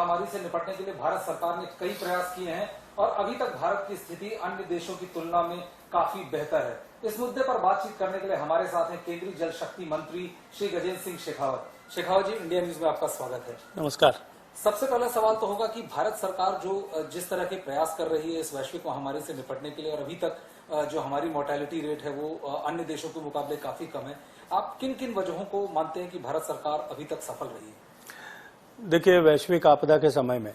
महामारी से निपटने के लिए भारत सरकार ने कई प्रयास किए हैं और अभी तक भारत की स्थिति अन्य देशों की तुलना में काफी बेहतर है। इस मुद्दे पर बातचीत करने के लिए हमारे साथ हैं केंद्रीय जल शक्ति मंत्री श्री गजेंद्र सिंह शेखावत। शेखावत जी, इंडिया न्यूज में आपका स्वागत है। नमस्कार। सबसे पहला सवाल तो होगा कि भारत सरकार जो जिस तरह के प्रयास कर रही है इस वैश्विक महामारी से निपटने के लिए, और अभी तक जो हमारी मोर्टेलिटी रेट है वो अन्य देशों के मुकाबले काफी कम है, आप किन किन वजहों को मानते हैं कि भारत सरकार अभी तक सफल रही है? देखिए, वैश्विक आपदा के समय में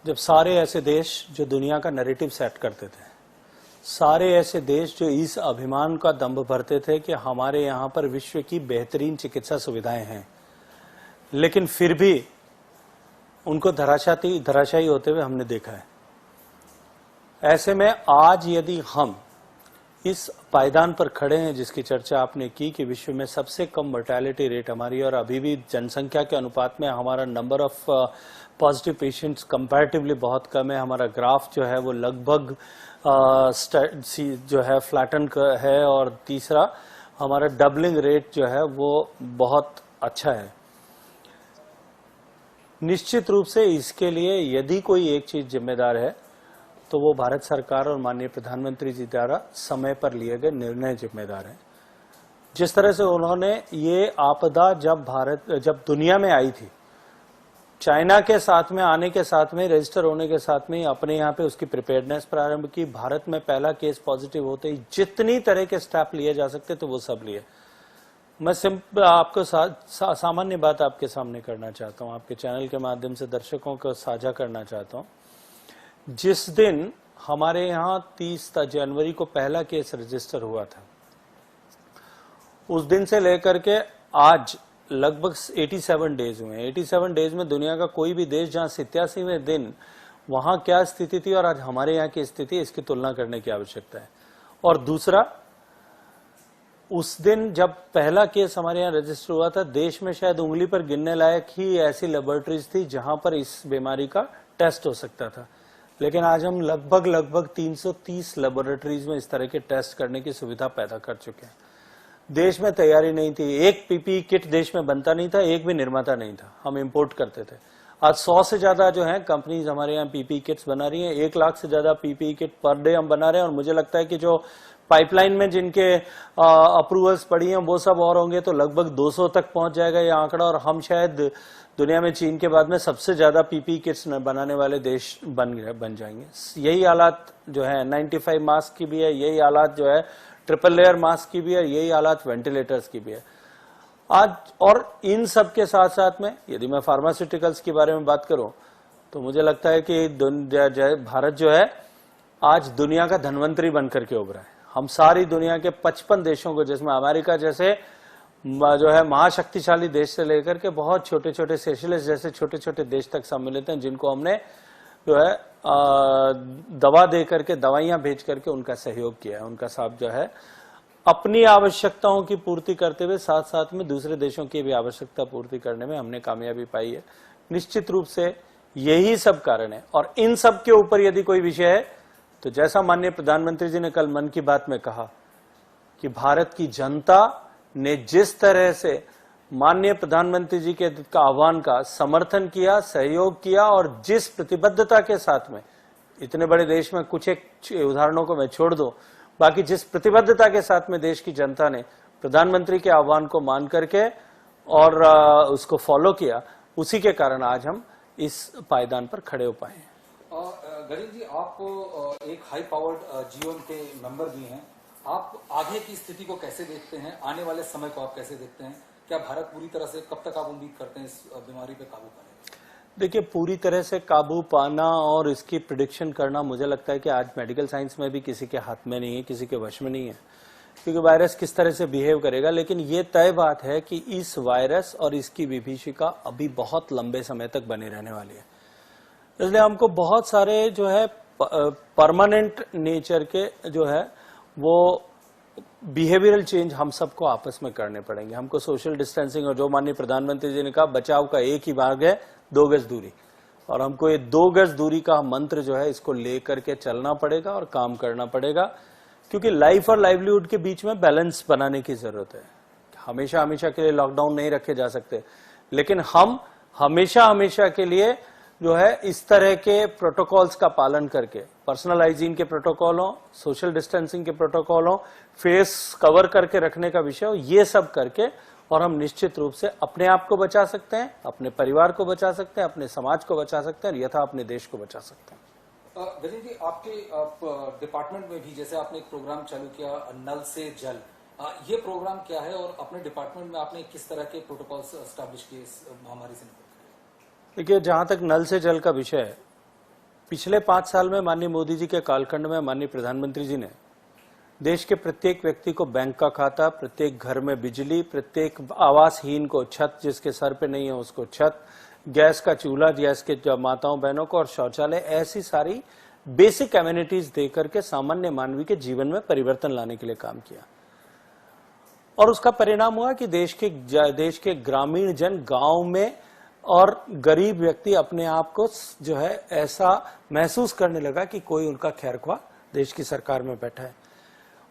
जब सारे ऐसे देश जो दुनिया का नैरेटिव सेट करते थे, सारे ऐसे देश जो इस अभिमान का दंभ भरते थे कि हमारे यहाँ पर विश्व की बेहतरीन चिकित्सा सुविधाएं हैं, लेकिन फिर भी उनको धराशायी होते हुए हमने देखा है। ऐसे में आज यदि हम इस पायदान पर खड़े हैं जिसकी चर्चा आपने की कि विश्व में सबसे कम मोर्टेलिटी रेट हमारी, और अभी भी जनसंख्या के अनुपात में हमारा number of positive patients comparatively बहुत कम है, हमारा ग्राफ जो है वो लगभग जो है फ्लैटन है, और तीसरा हमारा डबलिंग रेट जो है वो बहुत अच्छा है। निश्चित रूप से इसके लिए यदि कोई एक चीज जिम्मेदार है तो वो भारत सरकार और माननीय प्रधानमंत्री जी द्वारा समय पर लिए गए निर्णय जिम्मेदार हैं। जिस तरह से उन्होंने ये आपदा जब दुनिया में आई थी, चाइना के साथ में आने के साथ में, रजिस्टर होने के साथ में अपने यहाँ पे उसकी प्रिपेयर्डनेस प्रारंभ की। भारत में पहला केस पॉजिटिव होते ही जितनी तरह के स्टेप लिए जा सकते तो वो सब लिए। मैं आपको सामान्य बात आपके सामने करना चाहता हूँ, आपके चैनल के माध्यम से दर्शकों को साझा करना चाहता हूँ। जिस दिन हमारे यहाँ 30 जनवरी को पहला केस रजिस्टर हुआ था, उस दिन से लेकर के आज लगभग 87 डेज हुए हैं। 87 डेज में दुनिया का कोई भी देश जहां 87वें दिन वहां क्या स्थिति थी और आज हमारे यहाँ की स्थिति, इसकी तुलना करने की आवश्यकता है। और दूसरा, उस दिन जब पहला केस हमारे यहाँ रजिस्टर हुआ था, देश में शायद उंगली पर गिनने लायक ही ऐसी लेबोरेटरीज थी जहां पर इस बीमारी का टेस्ट हो सकता था, लेकिन आज हम लगभग 330 लेबोरेटरीज में इस तरह के टेस्ट करने की सुविधा पैदा कर चुके हैं। देश में तैयारी नहीं थी, एक पीपीई किट देश में बनता नहीं था, एक भी निर्माता नहीं था, हम इंपोर्ट करते थे। आज 100 से ज्यादा जो है कंपनीज हमारे यहाँ पीपीई किट्स बना रही हैं, 1 लाख से ज्यादा पीपीई किट पर डे हम बना रहे हैं। और मुझे लगता है कि जो पाइपलाइन में जिनके अप्रूवल्स पड़ी हैं वो सब और होंगे तो लगभग 200 तक पहुंच जाएगा ये आंकड़ा, और हम शायद दुनिया में चीन के बाद में सबसे ज्यादा पीपीई किट्स बनाने वाले देश बन जाएंगे। यही हालात जो है 95 मास्क की भी है, यही हालात जो है ट्रिपल लेयर मास्क की भी है, यही हालात वेंटिलेटर्स की भी है आज। और इन सब के साथ साथ में यदि मैं फार्मास्यूटिकल्स के बारे में बात करूं तो मुझे लगता है कि भारत जो है आज दुनिया का धनवंतरी बनकर के उभरा है। हम सारी दुनिया के 55 देशों को, जिसमें अमेरिका जैसे जो है महाशक्तिशाली देश से लेकर के बहुत छोटे छोटे सेशेल्स जैसे छोटे छोटे देश तक सम्मिलित हैं, जिनको हमने जो है दवा दे करके, दवाइयां भेज करके उनका सहयोग किया है। उनका साथ जो है अपनी आवश्यकताओं की पूर्ति करते हुए साथ साथ में दूसरे देशों की भी आवश्यकता पूर्ति करने में हमने कामयाबी पाई है। निश्चित रूप से यही सब कारण है। और इन सब के ऊपर यदि कोई विषय है तो जैसा माननीय प्रधानमंत्री जी ने कल मन की बात में कहा कि भारत की जनता ने जिस तरह से माननीय प्रधानमंत्री जी के आह्वान का समर्थन किया, सहयोग किया, और जिस प्रतिबद्धता के साथ में, इतने बड़े देश में कुछ एक उदाहरणों को मैं छोड़ दूं, बाकी जिस प्रतिबद्धता के साथ में देश की जनता ने प्रधानमंत्री के आह्वान को मान करके और उसको फॉलो किया, उसी के कारण आज हम इस पायदान पर खड़े हो पाए हैं। गरीब जी, आप एक हाई पावर्ड जीवन के मेंबर भी हैं, आप आगे की स्थिति को कैसे देखते हैं? आने वाले समय को आप कैसे देखते हैं? क्या भारत पूरी तरह से, कब तक आप उम्मीद करते हैं इस बीमारी पे काबू पाने? देखिए, पूरी तरह से काबू पाना और इसकी प्रिडिक्शन करना मुझे लगता है कि आज मेडिकल साइंस में भी किसी के हाथ में नहीं है, किसी के वश में नहीं है, क्योंकि वायरस किस तरह से बिहेव करेगा। लेकिन ये तय बात है कि इस वायरस और इसकी विभीषिका अभी बहुत लंबे समय तक बनी रहने वाली है। इसलिए हमको बहुत सारे जो है परमानेंट नेचर के जो है वो बिहेवियरल चेंज हम सबको आपस में करने पड़ेंगे। हमको सोशल डिस्टेंसिंग, और जो माननीय प्रधानमंत्री जी ने कहा बचाव का एक ही मार्ग है 2 गज दूरी, और हमको ये 2 गज दूरी का मंत्र जो है इसको लेकर के चलना पड़ेगा और काम करना पड़ेगा, क्योंकि लाइफ और लाइवलीहुड के बीच में बैलेंस बनाने की जरूरत है। हमेशा के लिए लॉकडाउन नहीं रखे जा सकते, लेकिन हम हमेशा हमेशा के लिए जो है इस तरह के प्रोटोकॉल्स का पालन करके, पर्सनल हाइजीन के प्रोटोकॉल हो, सोशल डिस्टेंसिंग के प्रोटोकॉल हो, फेस कवर करके रखने का विषय हो, ये सब करके और हम निश्चित रूप से अपने आप को बचा सकते हैं, अपने परिवार को बचा सकते हैं, अपने समाज को बचा सकते हैं और यथा अपने देश को बचा सकते हैं। गजेंद्र जी, आपके डिपार्टमेंट में भी जैसे आपने एक प्रोग्राम चालू किया नल से जल, ये प्रोग्राम क्या है और अपने डिपार्टमेंट में आपने किस तरह के प्रोटोकॉल्स एस्टैब्लिश किए इस महामारी से निपटने? देखिए, जहां तक नल से जल का विषय है, पिछले 5 साल में माननीय मोदी जी के कालखंड में माननीय प्रधानमंत्री जी ने देश के प्रत्येक व्यक्ति को बैंक का खाता, प्रत्येक घर में बिजली, प्रत्येक आवासहीन को छत, जिसके सर पे नहीं है उसको छत, गैस का चूल्हा, गैस के माताओं बहनों को, और शौचालय, ऐसी सारी बेसिक एमिनिटीज देकर के सामान्य मानवी के जीवन में परिवर्तन लाने के लिए काम किया। और उसका परिणाम हुआ कि देश के ग्रामीण जन गांव में और गरीब व्यक्ति अपने आप को जो है ऐसा महसूस करने लगा कि कोई उनका खैरख्वाह देश की सरकार में बैठा है।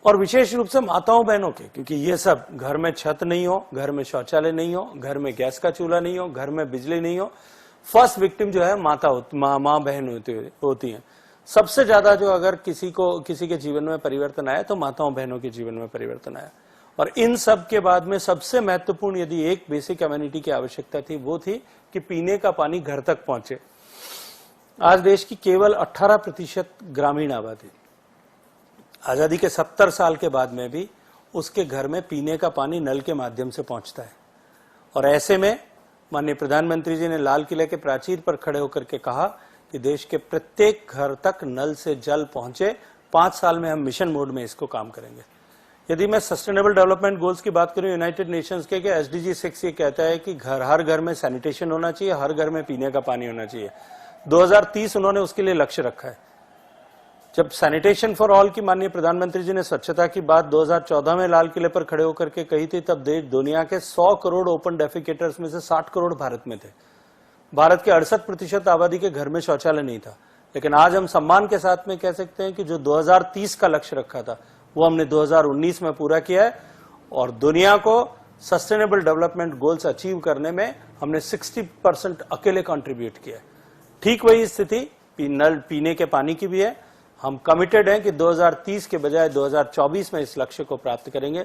और विशेष रूप से माताओं बहनों के, क्योंकि ये सब घर में छत नहीं हो, घर में शौचालय नहीं हो, घर में गैस का चूल्हा नहीं हो, घर में बिजली नहीं हो, फर्स्ट विक्टिम जो है माँ बहन होती हैं। सबसे ज्यादा जो अगर किसी के जीवन में परिवर्तन आया तो माताओं बहनों के जीवन में परिवर्तन आया। और इन सब के बाद में सबसे महत्वपूर्ण यदि एक बेसिक कम्युनिटी की आवश्यकता थी, वो थी कि पीने का पानी घर तक पहुंचे। आज देश की केवल 18% ग्रामीण आबादी, आजादी के 70 साल के बाद में भी उसके घर में पीने का पानी नल के माध्यम से पहुंचता है। और ऐसे में माननीय प्रधानमंत्री जी ने लाल किले के प्राचीर पर खड़े होकर के कहा कि देश के प्रत्येक घर तक नल से जल पहुंचे। 5 साल में हम मिशन मोड में इसको काम करेंगे। यदि मैं सस्टेनेबल डेवलपमेंट गोल्स की बात करूं यूनाइटेड नेशंस के, SDG 6 ये कहता है कि हर घर में सैनिटेशन होना चाहिए, हर घर में पीने का पानी होना चाहिए। 2030 उन्होंने उसके लिए लक्ष्य रखा है। जब सैनिटेशन फॉर ऑल की माननीय प्रधानमंत्री जी ने स्वच्छता की बात 2014 में लाल किले पर खड़े होकर के कही थी, तब देश दुनिया के 100 करोड़ ओपन डेफिकेटर्स में से 60 करोड़ भारत में थे। भारत के 68% आबादी के घर में शौचालय नहीं था। लेकिन आज हम सम्मान के साथ में कह सकते हैं कि जो 2030 का लक्ष्य रखा था वो हमने 2019 में पूरा किया है। और दुनिया को सस्टेनेबल डेवलपमेंट गोल्स अचीव करने में हमने 60% अकेले कंट्रीब्यूट किया है। ठीक वही स्थिति पीने के पानी की भी है। हम कमिटेड हैं कि 2030 के बजाय 2024 में इस लक्ष्य को प्राप्त करेंगे।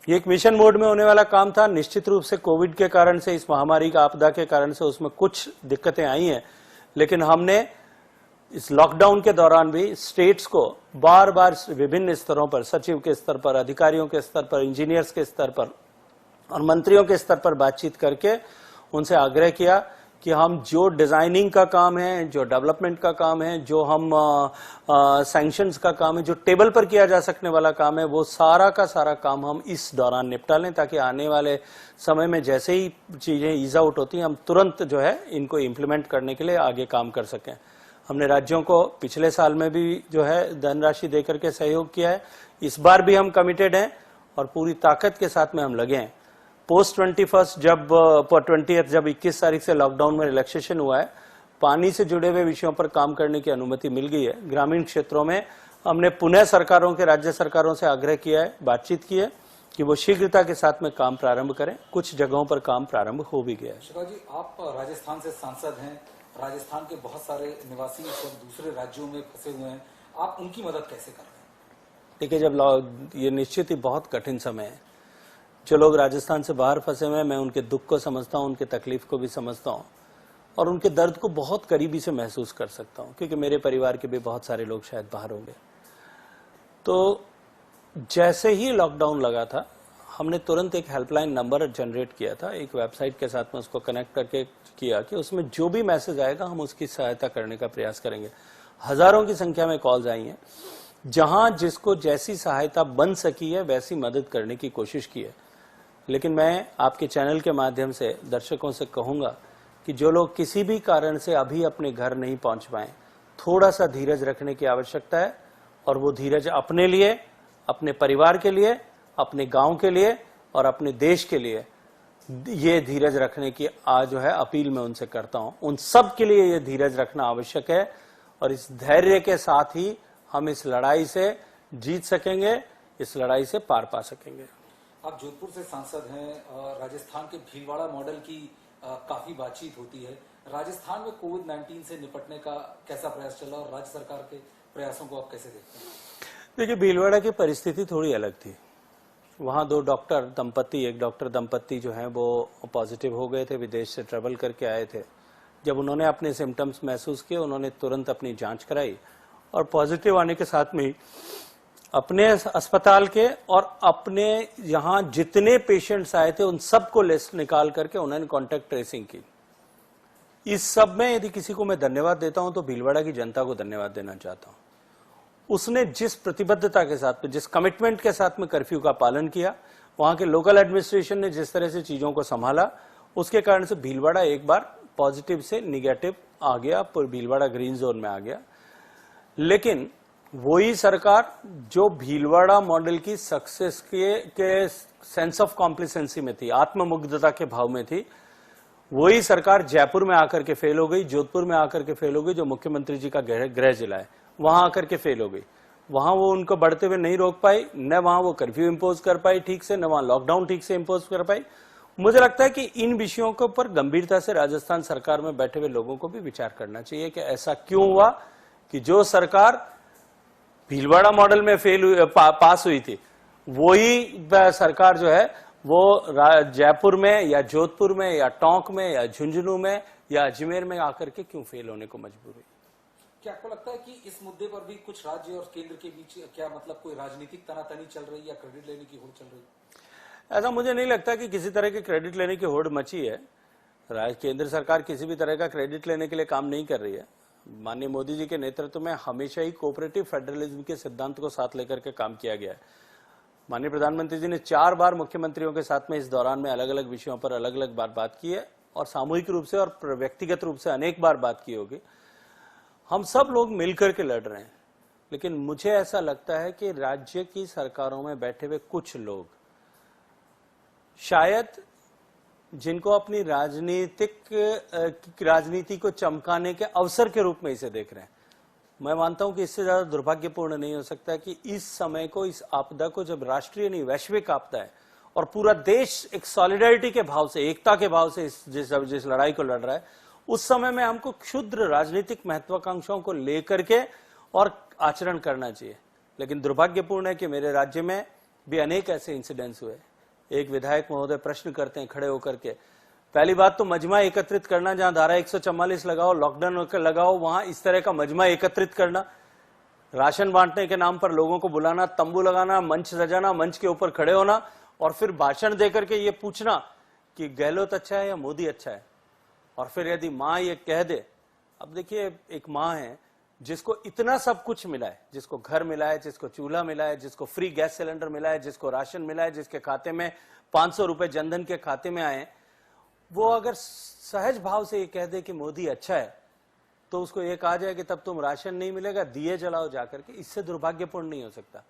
ये एक मिशन मोड में होने वाला काम था। निश्चित रूप से कोविड के कारण से, इस महामारी का आपदा के कारण से उसमें कुछ दिक्कतें आई हैं, लेकिन हमने इस लॉकडाउन के दौरान भी स्टेट्स को बार बार विभिन्न स्तरों पर, सचिव के स्तर पर, अधिकारियों के स्तर पर, इंजीनियर्स के स्तर पर और मंत्रियों के स्तर पर बातचीत करके उनसे आग्रह किया कि हम जो डिजाइनिंग का काम है, जो डेवलपमेंट का काम है, जो हम सैंक्शंस का काम है, जो टेबल पर किया जा सकने वाला काम है, वो सारा का सारा काम हम इस दौरान निपटा लें, ताकि आने वाले समय में जैसे ही चीजें ईज आउट होती हैं हम तुरंत जो है इनको इम्प्लीमेंट करने के लिए आगे काम कर सकें। हमने राज्यों को पिछले साल में भी जो है धनराशि देकर के सहयोग किया है। इस बार भी हम कमिटेड हैं और पूरी ताकत के साथ में हम लगे हैं। पोस्ट 21 जब 21 तारीख से लॉकडाउन में रिलैक्सेशन हुआ है, पानी से जुड़े हुए विषयों पर काम करने की अनुमति मिल गई है। ग्रामीण क्षेत्रों में हमने पुनः सरकारों के, राज्य सरकारों से आग्रह किया है, बातचीत की है कि वो शीघ्रता के साथ में काम प्रारंभ करें। कुछ जगहों पर काम प्रारंभ हो भी गया है। शिखा जी, आप राजस्थान से सांसद हैं। राजस्थान के बहुत सारे निवासी सब दूसरे राज्यों में फंसे हुए हैं, आप उनकी मदद कैसे कर रहे हैं? देखिए, जब ये निश्चित ही बहुत कठिन समय है। जो लोग राजस्थान से बाहर फंसे हुए हैं, मैं उनके दुख को समझता हूं, उनके तकलीफ को भी समझता हूं और उनके दर्द को बहुत करीबी से महसूस कर सकता हूं, क्योंकि मेरे परिवार के भी बहुत सारे लोग शायद बाहर होंगे। तो जैसे ही लॉकडाउन लगा था, हमने तुरंत एक हेल्पलाइन नंबर जनरेट किया था, एक वेबसाइट के साथ में उसको कनेक्ट करके किया कि उसमें जो भी मैसेज आएगा हम उसकी सहायता करने का प्रयास करेंगे। हजारों की संख्या में कॉल्स आई हैं। जहां जिसको जैसी सहायता बन सकी है वैसी मदद करने की कोशिश की है। लेकिन मैं आपके चैनल के माध्यम से दर्शकों से कहूंगा कि जो लोग किसी भी कारण से अभी अपने घर नहीं पहुंच पाए, थोड़ा सा धीरज रखने की आवश्यकता है। और वो धीरज अपने लिए, अपने परिवार के लिए, अपने गांव के लिए और अपने देश के लिए, ये धीरज रखने की आज जो है अपील मैं उनसे करता हूं। उन सब के लिए ये धीरज रखना आवश्यक है और इस धैर्य के साथ ही हम इस लड़ाई से जीत सकेंगे, इस लड़ाई से पार पा सकेंगे। आप जोधपुर से सांसद हैं और राजस्थान के भीलवाड़ा मॉडल की काफी बातचीत होती है। राजस्थान में कोविड-19 से निपटने का कैसा प्रयास चला और राज्य सरकार के प्रयासों को आप कैसे देखते हैं? देखिए, भीलवाड़ा की परिस्थिति थोड़ी अलग थी। वहाँ एक डॉक्टर दंपत्ति जो हैं वो पॉजिटिव हो गए थे, विदेश से ट्रेवल करके आए थे। जब उन्होंने अपने सिम्टम्स महसूस किए, उन्होंने तुरंत अपनी जांच कराई और पॉजिटिव आने के साथ में अपने अस्पताल के और अपने यहाँ जितने पेशेंट्स आए थे उन सबको लिस्ट निकाल करके उन्होंने कॉन्टैक्ट ट्रेसिंग की। इस सब में यदि किसी को मैं धन्यवाद देता हूं तो भीलवाड़ा की जनता को धन्यवाद देना चाहता हूं। उसने जिस प्रतिबद्धता के साथ में, जिस कमिटमेंट के साथ में कर्फ्यू का पालन किया, वहां के लोकल एडमिनिस्ट्रेशन ने जिस तरह से चीजों को संभाला, उसके कारण से भीलवाड़ा एक बार पॉजिटिव से निगेटिव आ गया, भीलवाड़ा ग्रीन जोन में आ गया। लेकिन वही सरकार जो भीलवाड़ा मॉडल की सक्सेस के सेंस ऑफ कॉम्प्लिसेंसी में थी, आत्ममुग्धता के भाव में थी, वही सरकार जयपुर में आकर के फेल हो गई, जोधपुर में आकर के फेल हो गई, जो मुख्यमंत्री जी का गृह जिला है, वहां आकर के फेल हो गई। वहां वो उनको बढ़ते हुए नहीं रोक पाई, न वहां वो कर्फ्यू इंपोज कर पाई ठीक से, न वहां लॉकडाउन ठीक से इंपोज कर पाई। मुझे लगता है कि इन विषयों के ऊपर गंभीरता से राजस्थान सरकार में बैठे हुए लोगों को भी विचार करना चाहिए कि ऐसा क्यों हुआ कि जो सरकार भीलवाड़ा मॉडल में पास हुई थी, वही सरकार जो है वो जयपुर में या जोधपुर में या टोंक में या झुंझुनू में या अजमेर में आकर के क्यों फेल होने को मजबूर हुई। क्या आपको लगता है कि इस मुद्दे पर भी कुछ राज्य और केंद्र के बीच क्या मतलब कोई राजनीतिक तनातनी चल रही है या क्रेडिट लेने की होड़ चल रही है? ऐसा मुझे नहीं लगता कि किसी तरह के क्रेडिट लेने की होड़ मची है। केंद्र सरकार किसी भी तरह का क्रेडिट लेने के लिए काम नहीं कर रही है। माननीय मोदी जी के नेतृत्व में हमेशा ही कोऑपरेटिव फेडरलिज्म के सिद्धांत को साथ लेकर के काम किया गया है। माननीय प्रधानमंत्री जी ने 4 बार मुख्यमंत्रियों के साथ में इस दौरान में अलग अलग विषयों पर अलग अलग बात की है और सामूहिक रूप से और व्यक्तिगत रूप से अनेक बार बात की होगी। हम सब लोग मिलकर के लड़ रहे हैं, लेकिन मुझे ऐसा लगता है कि राज्य की सरकारों में बैठे हुए कुछ लोग शायद जिनको अपनी राजनीति को चमकाने के अवसर के रूप में इसे देख रहे हैं। मैं मानता हूं कि इससे ज्यादा दुर्भाग्यपूर्ण नहीं हो सकता कि इस समय को, इस आपदा को, जब राष्ट्रीय नहीं वैश्विक आपदा है और पूरा देश एक सॉलिडारिटी के भाव से, एकता के भाव से जिस लड़ाई को लड़ रहा है, उस समय में हमको क्षुद्र राजनीतिक महत्वाकांक्षाओं को लेकर के और आचरण करना चाहिए। लेकिन दुर्भाग्यपूर्ण है कि मेरे राज्य में भी अनेक ऐसे इंसिडेंट्स हुए। एक विधायक महोदय प्रश्न करते हैं खड़े होकर के, पहली बात तो मजमा एकत्रित करना, जहां धारा 144 लगाओ, लॉकडाउन लगाओ, वहां इस तरह का मजमा एकत्रित करना, राशन बांटने के नाम पर लोगों को बुलाना, तंबू लगाना, मंच सजाना, मंच के ऊपर खड़े होना और फिर भाषण देकर के ये पूछना कि गहलोत अच्छा है या मोदी अच्छा है। और फिर यदि माँ ये कह दे, अब देखिए एक माँ है जिसको इतना सब कुछ मिला है, जिसको घर मिला है, जिसको चूल्हा मिला है, जिसको फ्री गैस सिलेंडर मिला है, जिसको राशन मिला है, जिसके खाते में 500 रुपए जनधन के खाते में आए, वो अगर सहज भाव से ये कह दे कि मोदी अच्छा है, तो उसको ये कहा जाए कि तब तुम राशन नहीं मिलेगा, दिए जलाओ जाकर के। इससे दुर्भाग्यपूर्ण नहीं हो सकता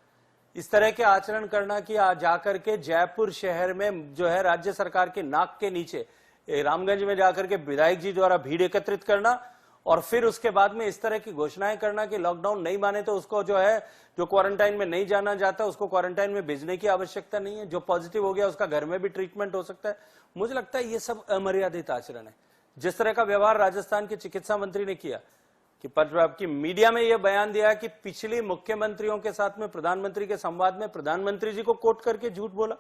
इस तरह के आचरण करना कि जाकर के जयपुर शहर में जो है राज्य सरकार के नाक के नीचे रामगंज में जाकर के विधायक जी द्वारा भीड़ एकत्रित करना और फिर उसके बाद में इस तरह की घोषणाएं करना कि लॉकडाउन नहीं माने तो उसको जो क्वारंटाइन में नहीं जाना चाहता उसको क्वारंटाइन में भेजने की आवश्यकता नहीं है, जो पॉजिटिव हो गया उसका घर में भी ट्रीटमेंट हो सकता है। मुझे लगता है ये सब अमर्यादित आचरण है। जिस तरह का व्यवहार राजस्थान के चिकित्सा मंत्री ने किया कि मीडिया में यह बयान दिया कि पिछली मुख्यमंत्रियों के साथ में प्रधानमंत्री के संवाद में प्रधानमंत्री जी को कोट करके झूठ बोला।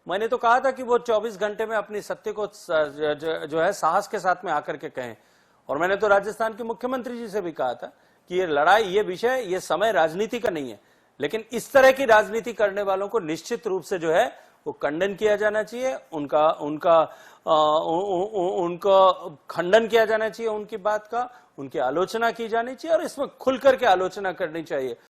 मैंने तो कहा था कि वो 24 घंटे में अपनी सत्य को जो है साहस के साथ में आकर के कहें। और मैंने तो राजस्थान के मुख्यमंत्री जी से भी कहा था कि ये लड़ाई, ये विषय, ये समय राजनीति का नहीं है, लेकिन इस तरह की राजनीति करने वालों को निश्चित रूप से जो है वो खंडन किया जाना चाहिए, उनका खंडन किया जाना चाहिए, उनकी बात का, उनकी आलोचना की जानी चाहिए और इसमें खुल करके आलोचना करनी चाहिए।